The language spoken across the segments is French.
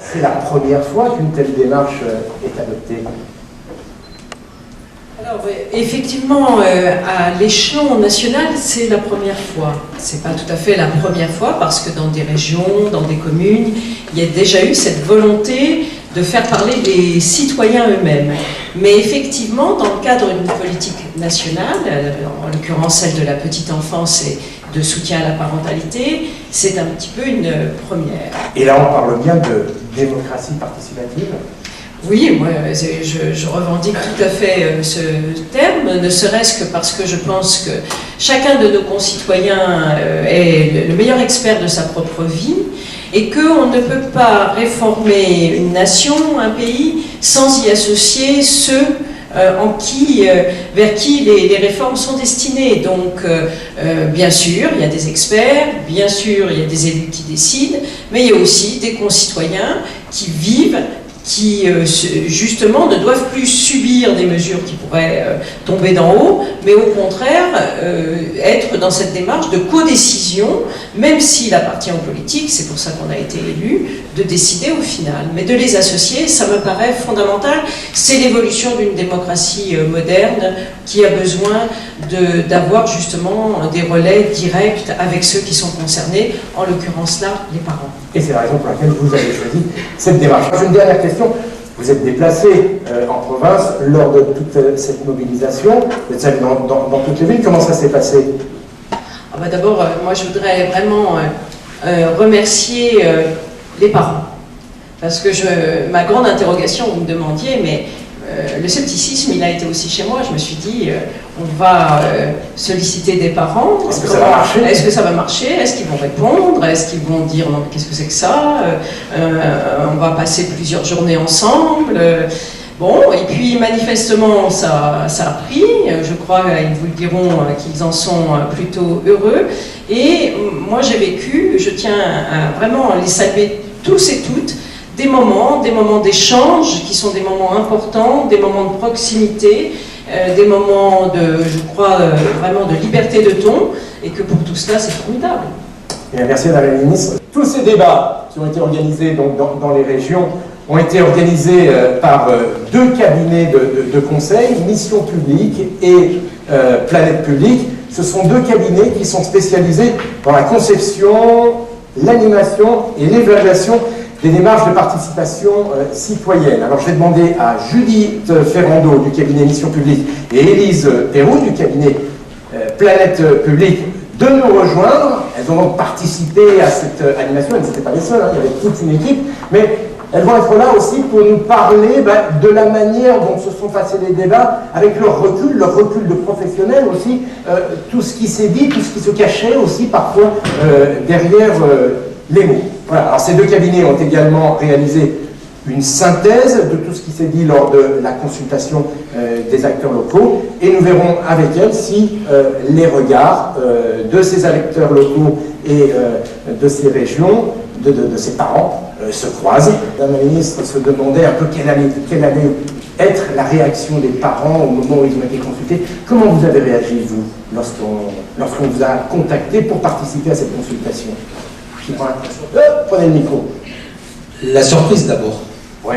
C'est la première fois qu'une telle démarche est adoptée. Alors, effectivement, à l'échelon national, c'est la première fois. C'est pas tout à fait la première fois parce que dans des régions, dans des communes, il y a déjà eu cette volonté de faire parler les citoyens eux-mêmes. Mais effectivement, dans le cadre d'une politique nationale, en l'occurrence celle de la petite enfance et de soutien à la parentalité, c'est un petit peu une première. Et là, on parle bien de démocratie participative. Oui, moi, je revendique tout à fait ce terme, ne serait-ce que parce que je pense que chacun de nos concitoyens est le meilleur expert de sa propre vie et qu'on ne peut pas réformer une nation, un pays, sans y associer ceux vers qui les réformes sont destinées. Donc, bien sûr, il y a des experts, bien sûr, il y a des élus qui décident, mais il y a aussi des concitoyens qui vivent, qui justement ne doivent plus subir des mesures qui pourraient tomber d'en haut, mais au contraire être dans cette démarche de codécision, même s'il appartient aux politiques, c'est pour ça qu'on a été élu, de décider au final. Mais de les associer, ça me paraît fondamental. C'est l'évolution d'une démocratie moderne qui a besoin d'avoir justement des relais directs avec ceux qui sont concernés, en l'occurrence là, les parents. Et c'est la raison pour laquelle vous avez choisi cette démarche. Une dernière question. Vous êtes déplacé en province lors de toute cette mobilisation. Vous êtes allé dans toutes les villes. Comment ça s'est passé? D'abord, moi je voudrais vraiment remercier les parents. Parce que ma grande interrogation, vous me demandiez, mais le scepticisme, il a été aussi chez moi. Je me suis dit, on va solliciter des parents. Est-ce que ça va marcher? Est-ce que ça va marcher? Est-ce qu'ils vont répondre? Est-ce qu'ils vont dire, non, qu'est-ce que c'est que ça? On va passer plusieurs journées ensemble. Bon, et puis manifestement, ça a pris. Je crois, ils vous le diront, qu'ils en sont plutôt heureux. Et moi, j'ai vécu, je tiens à vraiment les saluer tous et toutes, des moments d'échange qui sont des moments importants, des moments de proximité, des moments je crois, vraiment de liberté de ton, et que pour tout cela, c'est formidable. Bien, merci Madame la Ministre. Tous ces débats qui ont été organisés donc, dans les régions ont été organisés par deux cabinets de conseil, Mission Publique et Planète Publique. Ce sont deux cabinets qui sont spécialisés dans la conception, l'animation et l'évaluation des démarches de participation citoyenne. Alors je vais demander à Judith Ferrando du cabinet Mission Publique et Élise Perroux du cabinet Planète Publique de nous rejoindre. Elles ont donc participé à cette animation, elles n'étaient pas les seules, il y avait toute une équipe, mais elles vont être là aussi pour nous parler de la manière dont se sont passés les débats, avec leur recul de professionnels aussi, tout ce qui s'est dit, tout ce qui se cachait aussi parfois derrière les mots. Voilà. Alors ces deux cabinets ont également réalisé une synthèse de tout ce qui s'est dit lors de la consultation des acteurs locaux, et nous verrons avec elles si les regards de ces acteurs locaux et de ces régions, de ces parents, se croisent. Madame la Ministre se demandait un peu quelle allait être la réaction des parents au moment où ils ont été consultés. Comment vous avez réagi, vous, lorsqu'on vous a contacté pour participer à cette consultation? Prenez le micro. La surprise d'abord. Oui.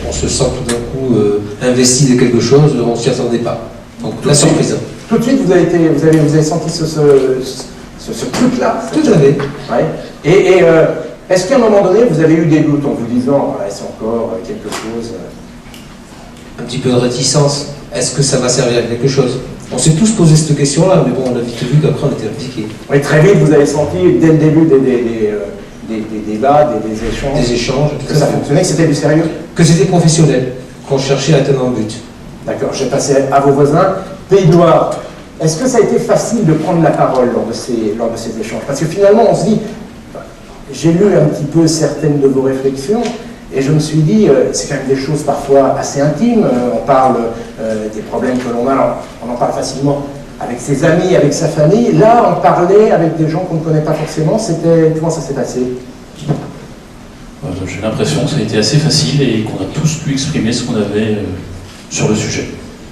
On se sent tout d'un coup investi de quelque chose, on ne s'y attendait pas. Donc la surprise. Tout de suite, vous avez senti ce truc-là? Tout à fait. Ouais. Et est-ce qu'à un moment donné, vous avez eu des doutes en vous disant est-ce encore quelque chose Un petit peu de réticence. Est-ce que ça va servir à quelque chose? On s'est tous posé cette question-là, mais bon, on a vite vu qu'après on était impliqués. Oui, très vite, vous avez senti, dès le début des débats, des échanges... Des échanges, que ça fonctionnait, que c'était du sérieux? Que c'était professionnel, qu'on cherchait à atteindre un but. D'accord, je vais passer à vos voisins. Pays de Loire, est-ce que ça a été facile de prendre la parole lors de ces échanges? Parce que finalement, on se dit, j'ai lu un petit peu certaines de vos réflexions, et je me suis dit, c'est quand même des choses parfois assez intimes. On parle des problèmes que l'on a, on en parle facilement avec ses amis, avec sa famille. Là, on parlait avec des gens qu'on ne connaît pas forcément. Comment ça s'est passé? J'ai l'impression que ça a été assez facile et qu'on a tous pu exprimer ce qu'on avait sur le sujet.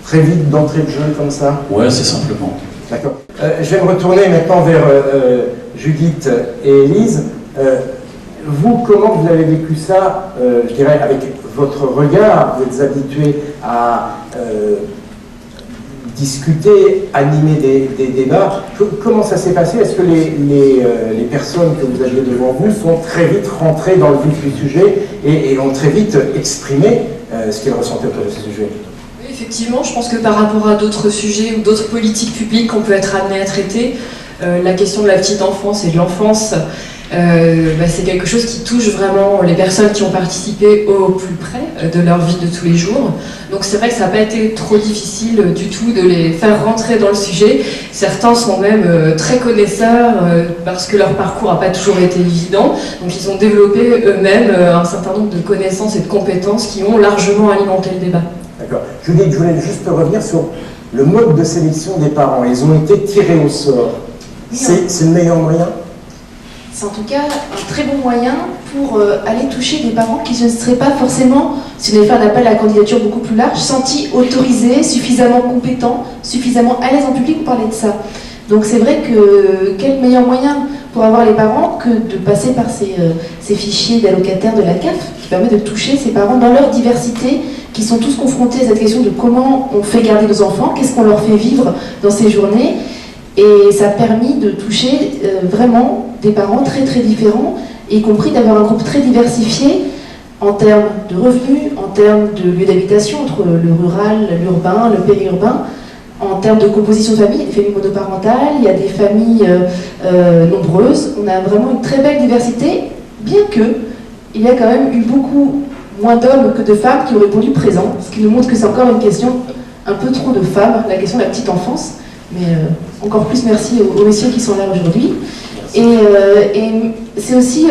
Très vite, d'entrée de jeu, comme ça? Ouais, c'est simplement. D'accord. Je vais me retourner maintenant vers Judith et Élise. Vous, comment vous avez vécu ça, je dirais, avec votre regard? Vous êtes habitué à discuter, animer des débats. Comment ça s'est passé? Est-ce que les personnes que vous aviez devant vous sont très vite rentrées dans le vif du sujet et ont très vite exprimé ce qu'elles ressentaient autour de ce sujet? Oui, effectivement, je pense que par rapport à d'autres sujets ou d'autres politiques publiques qu'on peut être amené à traiter, la question de la petite enfance et de l'enfance, c'est quelque chose qui touche vraiment les personnes qui ont participé au plus près de leur vie de tous les jours. Donc c'est vrai que ça n'a pas été trop difficile du tout de les faire rentrer dans le sujet. Certains sont même très connaisseurs parce que leur parcours n'a pas toujours été évident. Donc ils ont développé eux-mêmes un certain nombre de connaissances et de compétences qui ont largement alimenté le débat. D'accord. Judith, je voulais juste revenir sur le mode de sélection des parents. Ils ont été tirés au sort. C'est le meilleur moyen? C'est en tout cas un très bon moyen pour aller toucher des parents qui ne seraient pas forcément, si on avait fait un appel à la candidature beaucoup plus large, sentis autorisés, suffisamment compétents, suffisamment à l'aise en public pour parler de ça. Donc c'est vrai que quel meilleur moyen pour avoir les parents que de passer par ces fichiers d'allocataires de la CAF qui permet de toucher ces parents dans leur diversité, qui sont tous confrontés à cette question de comment on fait garder nos enfants, qu'est-ce qu'on leur fait vivre dans ces journées. Et ça a permis de toucher vraiment des parents très très différents, y compris d'avoir un groupe très diversifié en termes de revenus, en termes de lieu d'habitation, entre le rural, l'urbain, le périurbain, en termes de composition de famille, des familles monoparentales, il y a des familles nombreuses. On a vraiment une très belle diversité, bien que il y a quand même eu beaucoup moins d'hommes que de femmes qui ont répondu présent, ce qui nous montre que c'est encore une question un peu trop de femmes, la question de la petite enfance. Mais encore plus merci aux messieurs qui sont là aujourd'hui. Et c'est aussi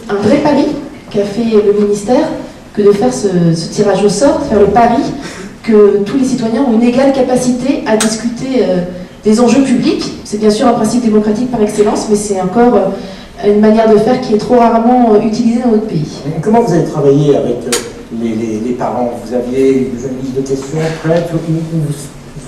un vrai pari qu'a fait le ministère que de faire ce tirage au sort, de faire le pari que tous les citoyens ont une égale capacité à discuter des enjeux publics. C'est bien sûr un principe démocratique par excellence, mais c'est encore une manière de faire qui est trop rarement utilisée dans notre pays. Comment vous avez travaillé avec les parents? Vous aviez une liste de questions prêtes?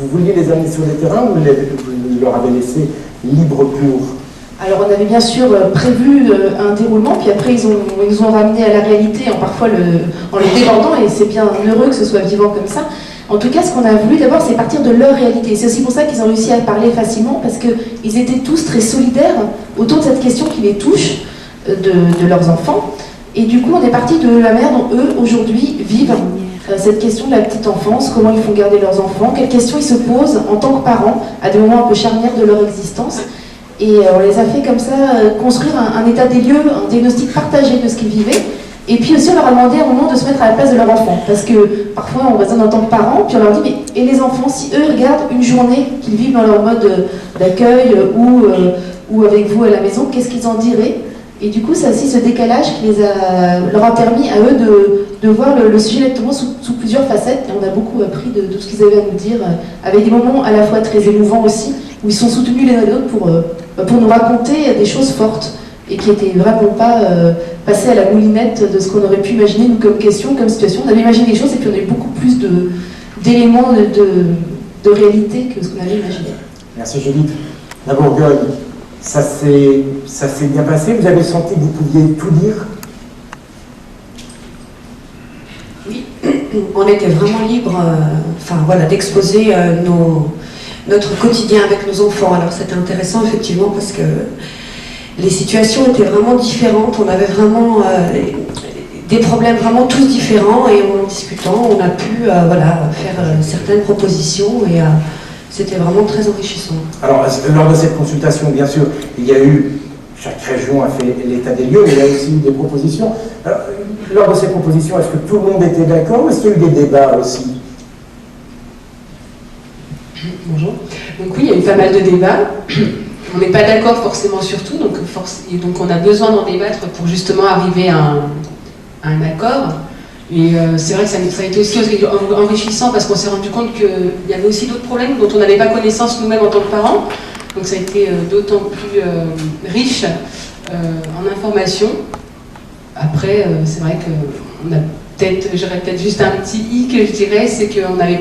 Vous vouliez les amener sur le terrain ou vous leur avez laissé libre cours? Alors on avait bien sûr prévu un déroulement, puis après ils nous ont ramené à la réalité en les débordant, et c'est bien heureux que ce soit vivant comme ça. En tout cas, ce qu'on a voulu d'abord, c'est partir de leur réalité. C'est aussi pour ça qu'ils ont réussi à parler facilement, parce qu'ils étaient tous très solidaires autour de cette question qui les touche, de leurs enfants. Et du coup, on est parti de la manière dont eux, aujourd'hui, vivent cette question de la petite enfance, comment ils font garder leurs enfants, quelles questions ils se posent en tant que parents à des moments un peu charnières de leur existence. Et on les a fait comme ça construire un état des lieux, un diagnostic partagé de ce qu'ils vivaient. Et puis aussi on leur a demandé à un moment de se mettre à la place de leur enfant. Parce que parfois on raisonne en tant que parents, puis on leur dit mais et les enfants, si eux regardent une journée qu'ils vivent dans leur mode d'accueil ou avec vous à la maison, qu'est-ce qu'ils en diraient? Et du coup, c'est aussi ce décalage qui leur a permis à eux de voir le sujet exactement sous plusieurs facettes. Et on a beaucoup appris de tout ce qu'ils avaient à nous dire, avec des moments à la fois très émouvants aussi, où ils sont soutenus les uns les autres pour nous raconter des choses fortes et qui n'étaient vraiment pas passées à la moulinette de ce qu'on aurait pu imaginer nous comme question, comme situation. On avait imaginé des choses et puis on a eu beaucoup plus d'éléments de réalité que ce qu'on avait imaginé. Merci Judith. La Bourgogne, ça s'est bien passé? Vous avez senti que vous pouviez tout dire? Oui, on était vraiment libre d'exposer notre quotidien avec nos enfants. Alors c'était intéressant effectivement parce que les situations étaient vraiment différentes. On avait vraiment des problèmes vraiment tous différents et en discutant, on a pu faire certaines propositions et c'était vraiment très enrichissant. Alors, lors de cette consultation, bien sûr, il y a eu, chaque région a fait l'état des lieux, mais il y a aussi eu des propositions. Alors, lors de ces propositions, est-ce que tout le monde était d'accord ou est-ce qu'il y a eu des débats aussi? Bonjour. Donc oui, il y a eu pas mal de débats. On n'est pas d'accord forcément sur tout, donc on a besoin d'en débattre pour justement arriver à un accord. Et c'est vrai que ça a été aussi enrichissant parce qu'on s'est rendu compte qu'il y avait aussi d'autres problèmes dont on n'avait pas connaissance nous-mêmes en tant que parents. Donc ça a été d'autant plus riche en informations. Après, c'est vrai qu'on a j'aurais peut-être juste un petit i que je dirais, c'est qu'on avait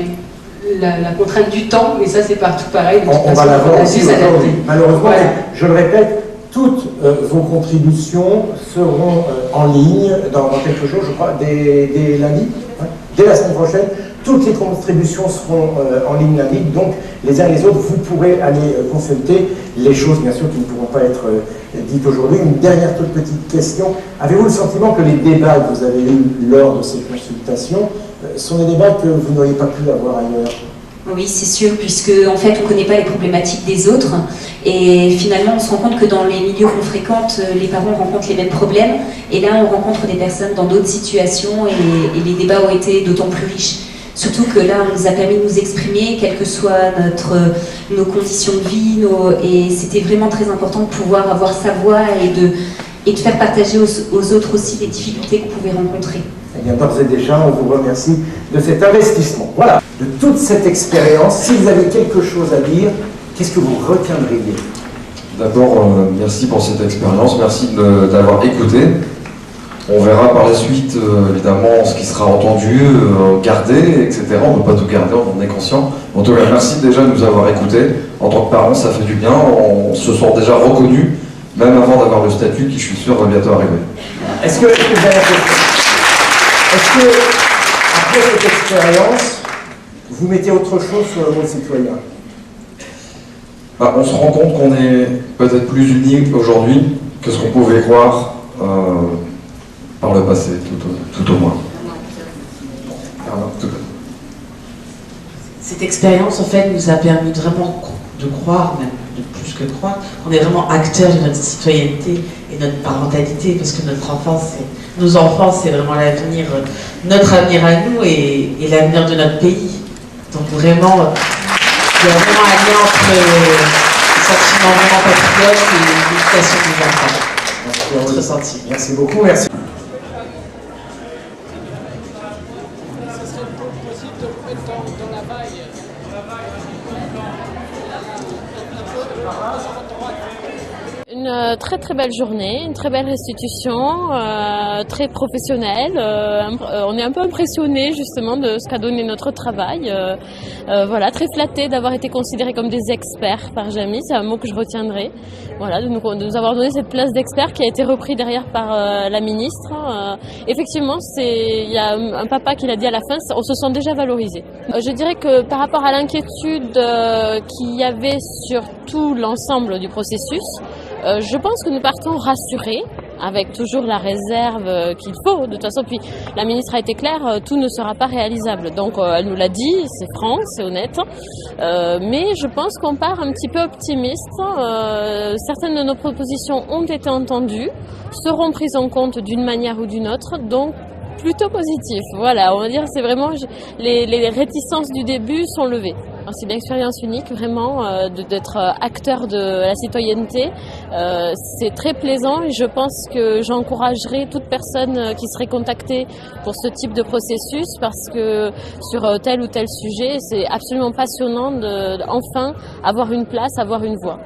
la contrainte du temps, mais ça c'est partout pareil. On va l'avoir aussi aujourd'hui. Malheureusement, voilà. Je le répète, toutes vos contributions seront en ligne dans quelques jours, je crois, dès lundi, hein, dès la semaine prochaine. Toutes les contributions seront en ligne lundi, donc les uns et les autres, vous pourrez aller consulter les choses, bien sûr, qui ne pourront pas être dites aujourd'hui. Une dernière toute petite question. Avez-vous le sentiment que les débats que vous avez eus lors de ces consultations sont des débats que vous n'auriez pas pu avoir ailleurs? Oui, c'est sûr, puisque en fait on ne connaît pas les problématiques des autres et finalement on se rend compte que dans les milieux qu'on fréquente, les parents rencontrent les mêmes problèmes et là on rencontre des personnes dans d'autres situations et les débats ont été d'autant plus riches. Surtout que là on nous a permis de nous exprimer, quelles que soient nos conditions de vie, et c'était vraiment très important de pouvoir avoir sa voix et de faire partager aux autres aussi les difficultés qu'on pouvait rencontrer. Eh bien, d'ores et déjà, on vous remercie de cet investissement. Voilà, de toute cette expérience, si vous avez quelque chose à dire, qu'est-ce que vous retiendriez? D'abord, merci pour cette expérience, merci d'avoir écouté. On verra par la suite, évidemment, ce qui sera entendu, gardé, etc. On ne peut pas tout garder, on en est conscient. En tout cas, merci déjà de nous avoir écoutés. En tant que parents, ça fait du bien, on se sent déjà reconnu, même avant d'avoir le statut qui, je suis sûr, va bientôt arriver. Est-ce que après cette expérience, vous mettez autre chose sur le monde citoyen? On se rend compte qu'on est peut-être plus unis aujourd'hui que ce qu'on pouvait croire par le passé, tout au moins. Cette expérience, en fait, nous a permis vraiment de croire, même de plus que croire, qu'on est vraiment acteurs de notre citoyenneté et notre parentalité, parce que nos enfants, c'est vraiment l'avenir, notre avenir à nous et l'avenir de notre pays. Donc vraiment, il y a vraiment un lien entre le sentiment vraiment patriote et l'éducation des enfants. Notre ressenti. Merci beaucoup, merci. Une très très belle journée, une très belle restitution, très professionnelle. On est un peu impressionné justement de ce qu'a donné notre travail. Voilà, très flatté d'avoir été considérés comme des experts par Jamie, c'est un mot que je retiendrai. Voilà, de nous avoir donné cette place d'expert qui a été repris derrière par la ministre. Effectivement, il y a un papa qui l'a dit à la fin, on se sent déjà valorisé. Je dirais que par rapport à l'inquiétude qu'il y avait sur tout l'ensemble du processus, je pense que nous partons rassurés, avec toujours la réserve qu'il faut. De toute façon, puis la ministre a été claire, tout ne sera pas réalisable. Donc elle nous l'a dit, c'est franc, c'est honnête. Mais je pense qu'on part un petit peu optimiste. Certaines de nos propositions ont été entendues, seront prises en compte d'une manière ou d'une autre. Donc plutôt positif. Voilà, on va dire c'est vraiment les réticences du début sont levées. C'est une expérience unique vraiment d'être acteur de la citoyenneté. C'est très plaisant et je pense que j'encouragerai toute personne qui serait contactée pour ce type de processus parce que sur tel ou tel sujet, c'est absolument passionnant de enfin avoir une place, avoir une voix.